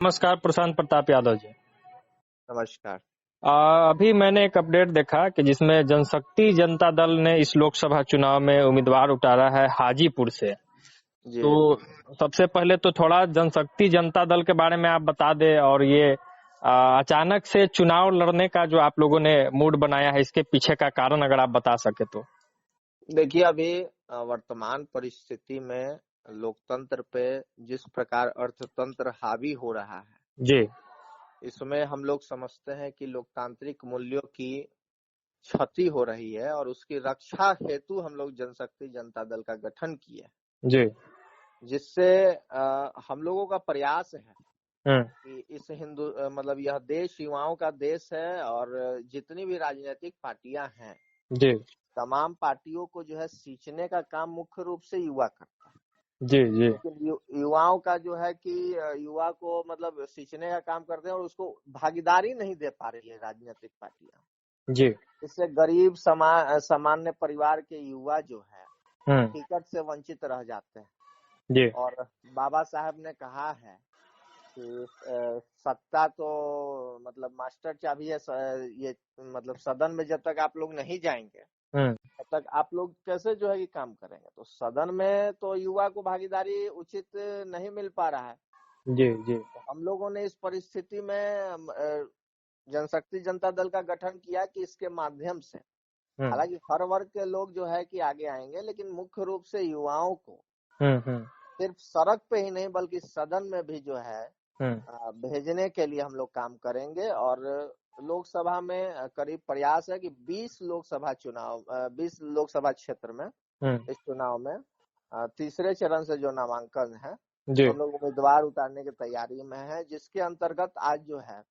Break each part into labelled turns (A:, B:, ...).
A: नमस्कार प्रशांत प्रताप यादव जी।
B: नमस्कार।
A: अभी मैंने एक अपडेट देखा कि जिसमें जनशक्ति जनता दल ने इस लोकसभा चुनाव में उम्मीदवार उतारा है हाजीपुर से।
B: जी
A: तो सबसे पहले तो थोड़ा जनशक्ति जनता दल के बारे में आप बता दें, और ये अचानक से चुनाव लड़ने का जो आप लोगों ने मूड बनाया है, इसके पीछे का कारण अगर आप बता सके तो।
B: देखिए, अभी वर्तमान परिस्थिति में लोकतंत्र पे जिस प्रकार अर्थतंत्र हावी हो रहा है,
A: जी
B: इसमें हम लोग समझते हैं कि लोकतांत्रिक मूल्यों की क्षति हो रही है और उसकी रक्षा हेतु हम लोग जनशक्ति जनता दल का गठन किए,
A: जी।
B: जिससे हम लोगों का प्रयास है
A: हम्म।
B: कि इस मतलब यह देश युवाओं का देश है और जितनी भी राजनीतिक पार्टियां हैं,
A: जी
B: तमाम पार्टियों को जो है सींचने का काम मुख्य रूप से युवा करता है।
A: जी जी
B: लेकिन युवाओं का जो है कि युवा को मतलब सींचने का काम करते हैं और उसको भागीदारी नहीं दे पा रही है राजनीतिक पार्टियां।
A: जी।
B: इससे गरीब सामान्य परिवार के युवा जो है टिकट से वंचित रह जाते हैं।
A: जी
B: और बाबा साहब ने कहा है कि सत्ता तो मतलब मास्टर चाबी है, ये मतलब सदन में जब तक आप लोग नहीं जाएंगे तब तक आप लोग कैसे जो है कि काम करेंगे। तो सदन में तो युवा को भागीदारी उचित नहीं मिल पा रहा है।
A: जी जी।
B: तो हम लोगों ने इस परिस्थिति में जनशक्ति जनता दल का गठन किया कि इसके माध्यम से हालांकि हर वर्ग के लोग जो है कि आगे आएंगे, लेकिन मुख्य रूप से युवाओं को सिर्फ सड़क पे ही नहीं बल्कि सदन में भी जो है भेजने के लिए हम लोग काम करेंगे। और लोकसभा में करीब प्रयास है कि 20 लोकसभा क्षेत्र में इस चुनाव में तीसरे चरण से जो नामांकन है हम लोग उम्मीदवार उतारने की तैयारी में है, जिसके अंतर्गत आज जो है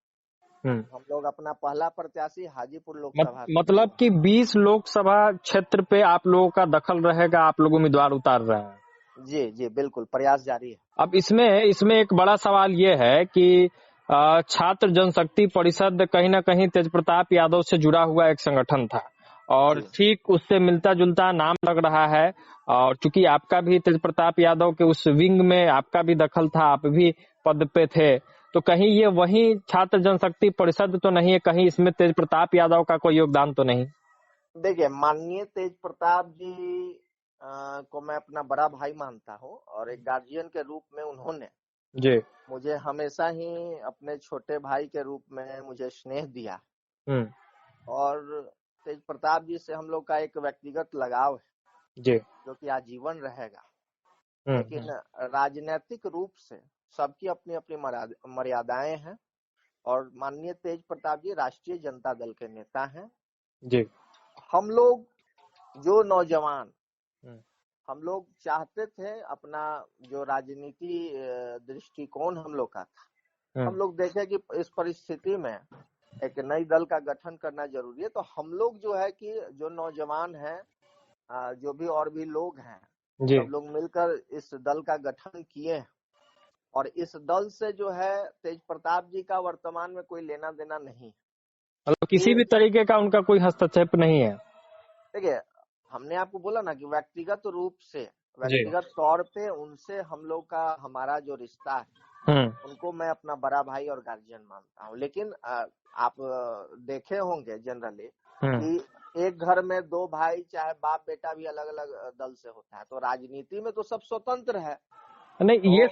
B: हम लोग अपना पहला प्रत्याशी हाजीपुर लोकसभा
A: मतलब कि 20 लोकसभा क्षेत्र पे आप लोगों का दखल रहेगा, आप लोग उम्मीदवार उतार रहे हैं।
B: जी जी बिल्कुल, प्रयास जारी है।
A: अब इसमें एक बड़ा सवाल ये है कि छात्र जनशक्ति परिषद कहीं ना कहीं तेज प्रताप यादव से जुड़ा हुआ एक संगठन था, और ठीक उससे मिलता जुलता नाम लग रहा है। और चूंकि आपका भी तेज प्रताप यादव के उस विंग में आपका भी दखल था, आप भी पद पे थे, तो कहीं ये वही छात्र जनशक्ति परिषद तो नहीं है, कहीं इसमें तेज प्रताप यादव का कोई योगदान तो नहीं?
B: देखिए, माननीय तेज प्रताप जी को मैं अपना बड़ा भाई मानता हूँ और एक गार्जियन के रूप में उन्होंने
A: जी
B: मुझे हमेशा ही अपने छोटे भाई के रूप में मुझे स्नेह दिया। और तेज प्रताप जी से हम लोग का एक व्यक्तिगत लगाव है
A: जी
B: जो कि आजीवन रहेगा। लेकिन राजनीतिक रूप से सबकी अपनी अपनी मर्यादाएं हैं और माननीय तेज प्रताप जी राष्ट्रीय जनता दल के नेता हैं।
A: जी।
B: हम लोग जो नौजवान हम लोग चाहते थे अपना जो राजनीति दृष्टिकोण हम लोग का था, हम लोग देखे कि इस परिस्थिति में एक नई दल का गठन करना जरूरी है। तो हम लोग जो है कि जो नौजवान हैं, जो भी और भी लोग हैं, सब लोग मिलकर इस दल का गठन किए और इस दल से जो है तेज प्रताप जी का वर्तमान में कोई लेना देना नहीं,
A: मतलब किसी भी तरीके का उनका कोई हस्तक्षेप नहीं है।
B: देखिए, हमने आपको बोला ना कि व्यक्तिगत रूप से व्यक्तिगत तौर पे उनसे हम लोग का हमारा जो रिश्ता है, उनको मैं अपना बड़ा भाई और गार्जियन मानता हूँ। लेकिन आप देखे होंगे जनरली कि एक घर में दो भाई चाहे बाप बेटा भी अलग अलग दल से होता है, तो राजनीति में तो सब स्वतंत्र है।
A: नहीं, ये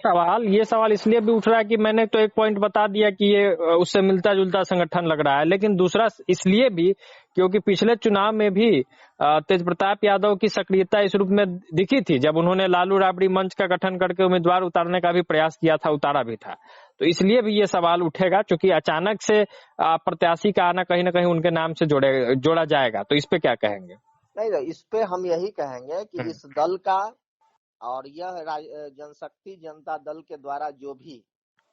A: सवाल इसलिए भी उठ रहा है कि मैंने तो एक पॉइंट बता दिया कि ये उससे मिलता जुलता संगठन लग रहा है, लेकिन दूसरा इसलिए भी क्योंकि पिछले चुनाव में भी तेज प्रताप यादव की सक्रियता इस रूप में दिखी थी जब उन्होंने लालू राबड़ी मंच का गठन करके उम्मीदवार उतारने का भी प्रयास किया था, उतारा भी था। तो इसलिए भी ये सवाल उठेगा, क्योंकि अचानक से प्रत्याशी का आना कहीं ना कहीं उनके नाम से जोड़ा जाएगा। तो इस पे क्या कहेंगे?
B: नहीं, इस पे हम यही कहेंगे कि इस दल का और यह जनशक्ति जनता दल के द्वारा जो भी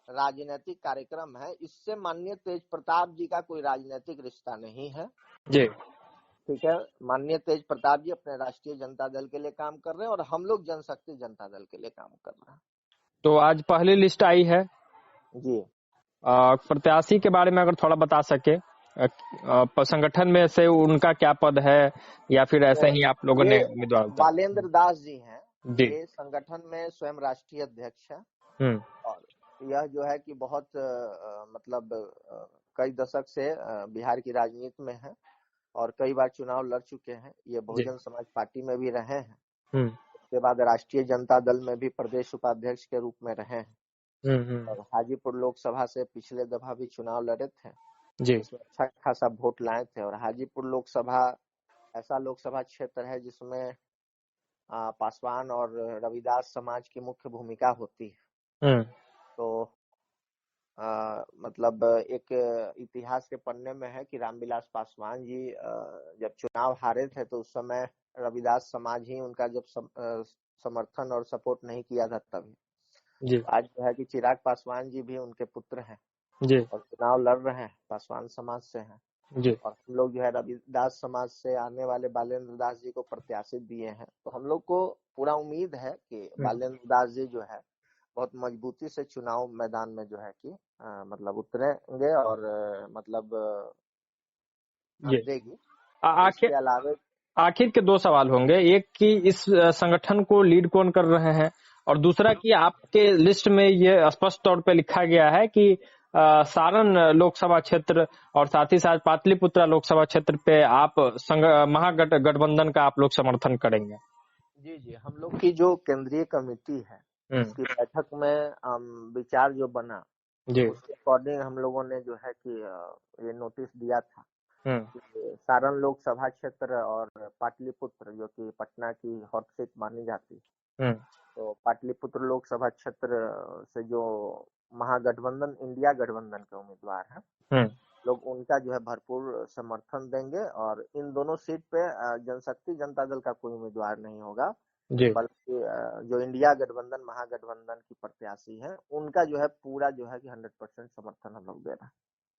B: राजनीतिक कार्यक्रम है, इससे माननीय तेज प्रताप जी का कोई राजनीतिक रिश्ता नहीं है।
A: जी
B: ठीक है, माननीय तेज प्रताप जी अपने राष्ट्रीय जनता दल के लिए काम कर रहे हैं और हम लोग जनशक्ति जनता दल के लिए काम कर रहे हैं।
A: तो आज पहली लिस्ट आई है
B: जी,
A: प्रत्याशी के बारे में अगर थोड़ा बता सके, संगठन में से उनका क्या पद है, या फिर ऐसे ही आप लोगों ने उम्मीदवार उतारा?
B: बालेंद्र दास जी हैं,
A: जी।
B: ये संगठन में स्वयं राष्ट्रीय अध्यक्ष है और यह जो है कि बहुत मतलब कई दशक से बिहार की राजनीति में है और कई बार चुनाव लड़ चुके हैं। ये बहुजन समाज पार्टी में भी रहे हैं, उसके बाद राष्ट्रीय जनता दल में भी प्रदेश उपाध्यक्ष के रूप में रहे हैं और हाजीपुर लोकसभा से पिछले दफा भी चुनाव लड़े थे जिसमें अच्छा खासा वोट लाए थे। और हाजीपुर लोकसभा ऐसा लोकसभा क्षेत्र है जिसमें पासवान और रविदास समाज की मुख्य भूमिका होती है। तो मतलब एक इतिहास के पन्ने में है कि रामविलास पासवान जी जब चुनाव हारे थे तो उस समय रविदास समाज ही उनका जब समर्थन और सपोर्ट नहीं किया था तभी। आज जो है कि चिराग पासवान जी भी उनके पुत्र हैं और चुनाव लड़ रहे हैं, पासवान समाज से हैं और हम लोग जो है रविदास समाज से आने वाले बालेंद्र दास जी को प्रत्याशित दिए हैं। तो हम लोग को पूरा उम्मीद है कि बालेंद्र दास जी जो है बहुत मजबूती से चुनाव मैदान में जो है कि मतलब उतरेंगे और मतलब देगी। इसके अलावा
A: आखिर के दो सवाल होंगे, एक कि इस संगठन को लीड कौन कर रहे हैं और दूसरा कि आपके लिस्ट में ये स्पष्ट तौर पे लिखा गया है कि सारण लोकसभा क्षेत्र और साथ ही साथ पाटलिपुत्रा लोकसभा क्षेत्र पे आप महागठबंधन का आप लोग समर्थन करेंगे।
B: जी, हम लोग की जो केंद्रीय कमेटी है उसकी बैठक में विचार जो बना उसके अकॉर्डिंग हम लोगों ने जो है कि ये नोटिस दिया था कि सारण लोकसभा क्षेत्र और पाटलिपुत्र जो कि पटना की हॉट सीट मानी जाती है, तो पाटलिपुत्र लोकसभा क्षेत्र से जो महागठबंधन इंडिया गठबंधन के उम्मीदवार हैं लोग उनका जो है भरपूर समर्थन देंगे और इन दोनों सीट पे जनशक्ति जनता दल का कोई उम्मीदवार नहीं होगा बल्कि जो इंडिया गठबंधन महागठबंधन की प्रत्याशी है उनका जो है पूरा जो है कि 100% समर्थन हम लोग दे रहे हैं।